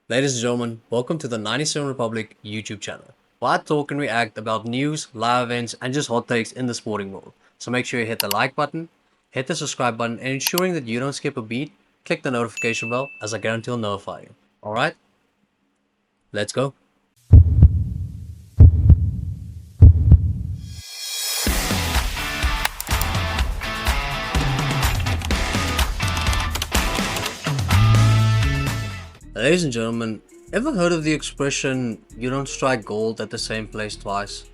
Ladies and gentlemen, welcome to the 97 Republic YouTube channel, where I talk and react about news, live events, and just hot takes in the sporting world. So make sure you hit the like button, hit the subscribe button, and ensuring that you don't skip a beat, click the notification bell as I guarantee I'll notify you. Alright? Let's go. Ladies and gentlemen, ever heard of the expression, you don't strike gold at the same place twice?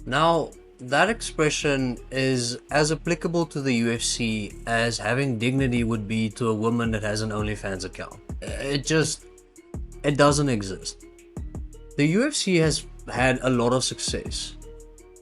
Now, that expression is as applicable to the UFC as having dignity would be to a woman that has an OnlyFans account. It doesn't exist. The UFC has had a lot of success,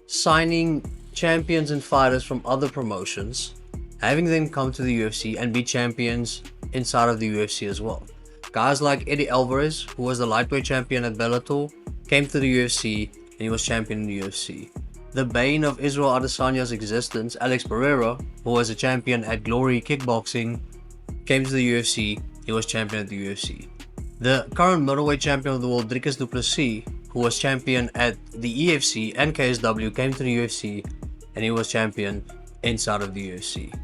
signing champions and fighters from other promotions, having them come to the UFC and be champions inside of the UFC as well. Guys like Eddie Alvarez, who was the lightweight champion at Bellator, came to the UFC and he was champion in the UFC. The bane of Israel Adesanya's existence, Alex Pereira, who was a champion at Glory Kickboxing, came to the UFC, he was champion at the UFC. The current middleweight champion of the world, Dricus du Plessis, who was champion at the EFC and KSW, came to the UFC and he was champion inside of the UFC.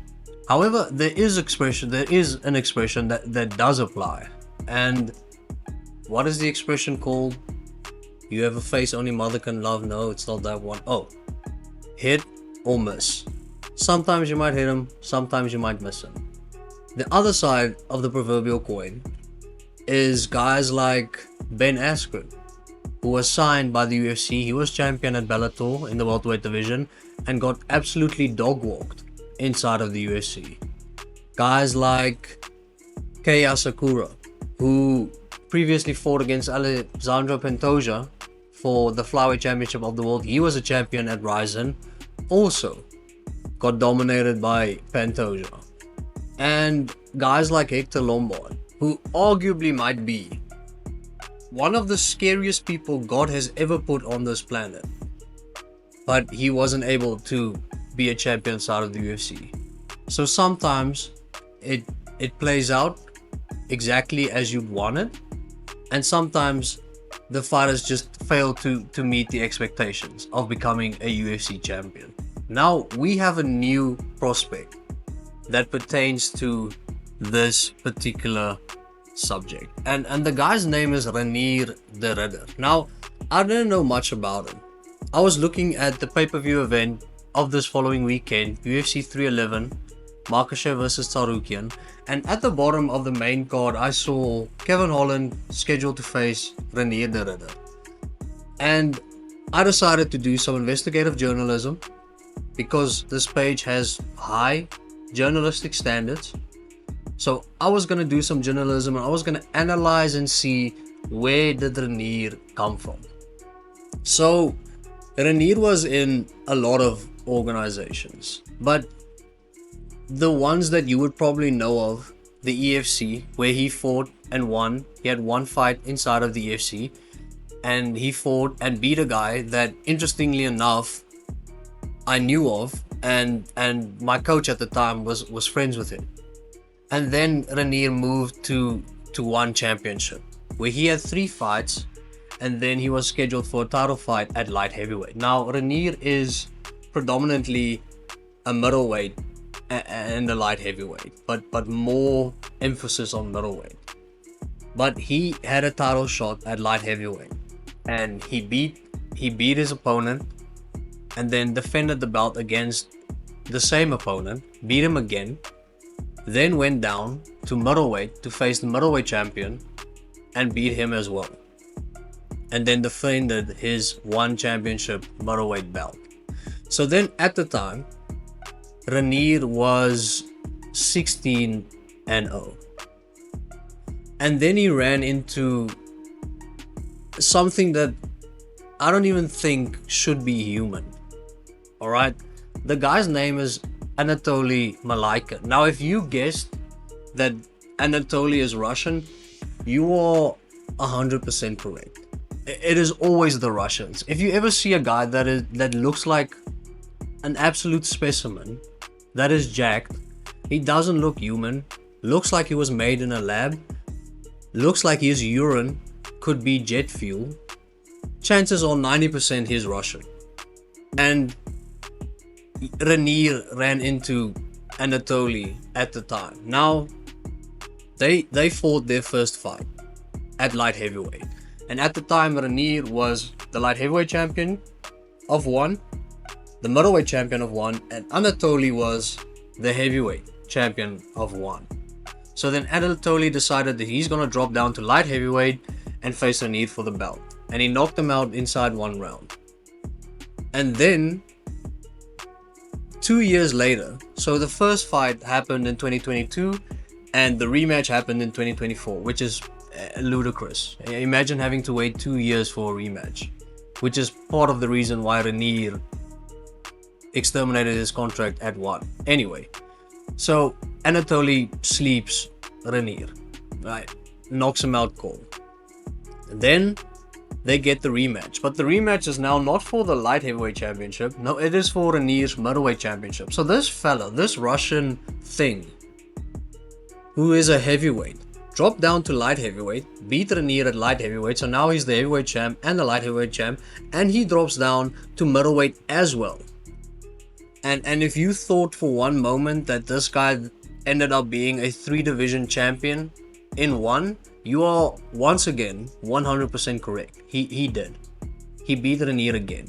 However, there is an expression that does apply. And what is the expression called? You have a face only mother can love. No, it's not that one. Oh, hit or miss. Sometimes you might hit him, sometimes you might miss him. The other side of the proverbial coin is guys like Ben Askren, who was signed by the UFC. He was champion at Bellator in the welterweight division and got absolutely dog-walked inside of the UFC. Guys like Kei Asakura, who previously fought against Alexandre Pantoja for the flyweight championship of the world. He was a champion at Ryzen, also got dominated by Pantoja. And guys like Hector Lombard, who arguably might be one of the scariest people God has ever put on this planet, but he wasn't able to be a champion inside of the UFC. So sometimes it plays out exactly as you'd want it, and sometimes the fighters just fail to meet the expectations of becoming a UFC champion. Now we have a new prospect that pertains to this particular subject, and the guy's name is Reinier de Ridder. Now, I didn't know much about him. I was looking at the pay-per-view event of this following weekend, UFC 311, Makhachev versus Tsarukian, and at the bottom of the main card I saw Kevin Holland scheduled to face Reinier de Ridder. And I decided to do some investigative journalism because this page has high journalistic standards. So I was going to do some journalism and I was going to analyze and see where did Reinier come from. So Reinier was in a lot of organizations, but the ones that you would probably know of, the EFC, where he fought and won. He had one fight inside of the EFC, and he fought and beat a guy that, interestingly enough, I knew of, and my coach at the time was friends with him. And then Reinier moved to one championship, where he had 3 fights, and then he was scheduled for a title fight at light heavyweight. Now, Reinier is predominantly a middleweight and a light heavyweight, but more emphasis on middleweight. But he had a title shot at light heavyweight, and he beat his opponent, and then defended the belt against the same opponent, beat him again, then went down to middleweight to face the middleweight champion and beat him as well, and then defended his one championship middleweight belt. So then at the time, Reinier was 16-0, and then he ran into something that I don't even think should be human. Alright, the guy's name is Anatoly Malaika. Now, if you guessed that Anatoly is Russian, you are 100% correct. It is always the Russians. If you ever see a guy that looks like an absolute specimen, that is jacked, he doesn't look human, looks like he was made in a lab, looks like his urine could be jet fuel, chances are 90% he's Russian. And Reinier ran into Anatoly at the time. Now, they fought their first fight at light heavyweight. And at the time, Reinier was the light heavyweight champion of one, the middleweight champion of one, and Anatoly was the heavyweight champion of one. So then Anatoly decided that he's going to drop down to light heavyweight and face Reinier for the belt. And he knocked him out inside one round. And then 2 years later, so the first fight happened in 2022 and the rematch happened in 2024, which is ludicrous. Imagine having to wait 2 years for a rematch, which is part of the reason why Reinier exterminated his contract at one. Anyway, so Anatoly sleeps Reinier, right? Knocks him out cold. And then they get the rematch, but the rematch is now not for the light heavyweight championship. No, it is for Renier's middleweight championship. So this fella, this Russian thing, who is a heavyweight, dropped down to light heavyweight, beat Reinier at light heavyweight, so now he's the heavyweight champ and the light heavyweight champ, and he drops down to middleweight as well. And if you thought for one moment that this guy ended up being a 3-division champion in one, you are once again 100% correct. He did. He beat Reinier again.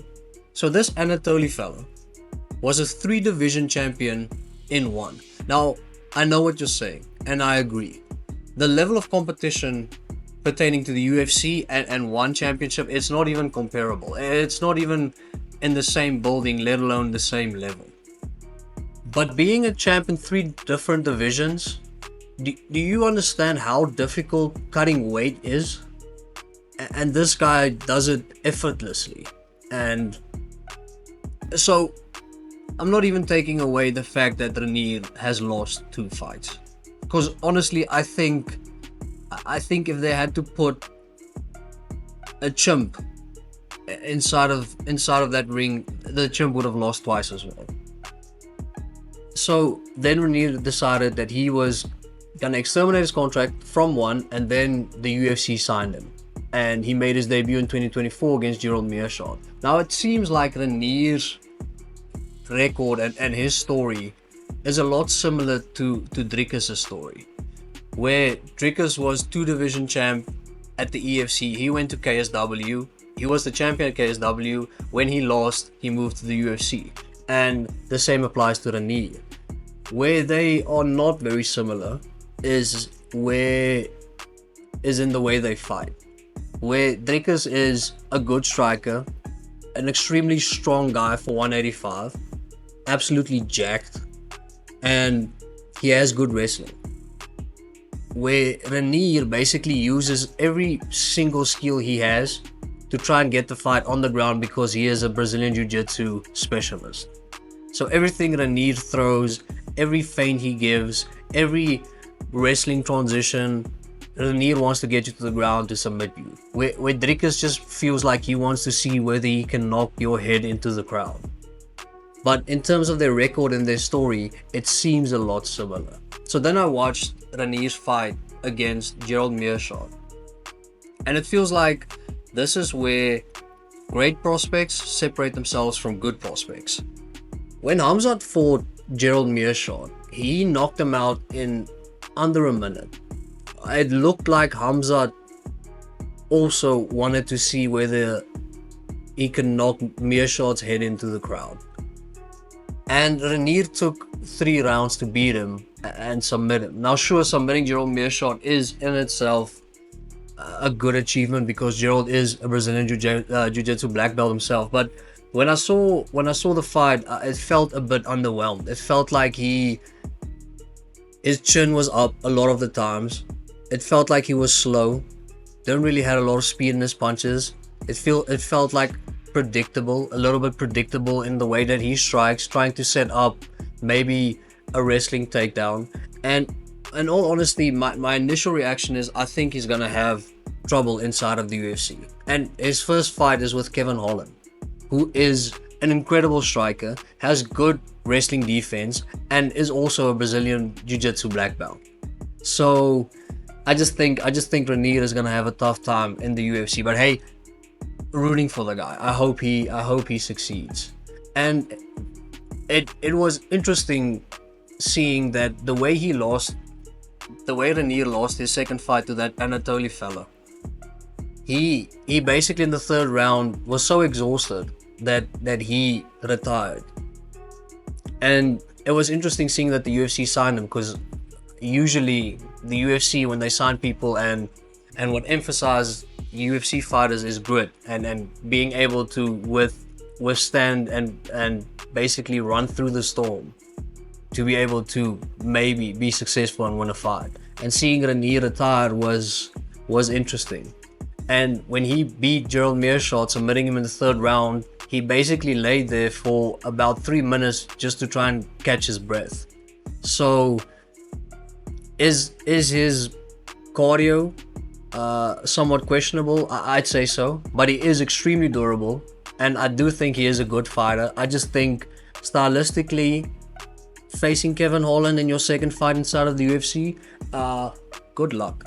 So this Anatoly fella was a 3-division champion in one. Now, I know what you're saying, and I agree. The level of competition pertaining to the UFC and one championship, it's not even comparable. It's not even in the same building, let alone the same level. But being a champ in 3 different divisions, do you understand how difficult cutting weight is? And this guy does it effortlessly. And so I'm not even taking away the fact that Reinier has lost 2 fights, because honestly I think if they had to put a chimp inside of that ring, the chimp would have lost twice as well. So then Reinier decided that he was gonna exterminate his contract from one, and then the UFC signed him, and he made his debut in 2024 against Gerald Meerschaert. Now it seems like Renier's record and his story is a lot similar to Dricus' story, where Dricus was 2-division champ at the EFC. He went to KSW. He was the champion at KSW. When he lost, he moved to the UFC. And the same applies to Reinier. Where they are not very similar is in the way they fight. Where Dricus is a good striker, an extremely strong guy for 185, absolutely jacked, and he has good wrestling. Where Reinier basically uses every single skill he has to try and get the fight on the ground, because he is a Brazilian Jiu-Jitsu specialist. So everything Reinier throws, every feint he gives, every wrestling transition, Reinier wants to get you to the ground to submit you. Where Dricus just feels like he wants to see whether he can knock your head into the crowd. But in terms of their record and their story, it seems a lot similar. So then I watched Reinier's fight against Gerald Meerschaert, and it feels like this is where great prospects separate themselves from good prospects. When Hamzat fought Gerald Meerschaert, he knocked him out in under a minute. It looked like Hamzat also wanted to see whether he can knock Meerschaert's head into the crowd. And Reinier took 3 rounds to beat him and submit him. Now sure, submitting Gerald Meerschaert is in itself a good achievement, because Gerald is a Brazilian Jiu-Jitsu black belt himself. But when I saw the fight, it felt a bit underwhelmed. It felt like his chin was up a lot of the times. It felt like he was slow. Didn't really have a lot of speed in his punches. It felt like predictable, a little bit predictable in the way that he strikes, trying to set up maybe a wrestling takedown. And in all honesty, my initial reaction is I think he's gonna have trouble inside of the UFC. And his first fight is with Kevin Holland, who is an incredible striker, has good wrestling defense, and is also a Brazilian Jiu-Jitsu black belt. So I just think Reinier is gonna have a tough time in the UFC. But hey, rooting for the guy. I hope he succeeds. And it was interesting seeing that the way Reinier lost his second fight to that Anatoly fella. He basically in the third round was so exhausted that he retired. And it was interesting seeing that the UFC signed him, because usually the UFC, when they sign people and what emphasizes UFC fighters is grit and being able to withstand and basically run through the storm to be able to maybe be successful and win a fight. And seeing Reinier retire was interesting. And when he beat Gerald Meerschaert, submitting him in the third round, he basically laid there for about 3 minutes just to try and catch his breath. So is his cardio somewhat questionable? I'd say so, but he is extremely durable, and I do think he is a good fighter. I just think stylistically, facing Kevin Holland in your second fight inside of the UFC, good luck.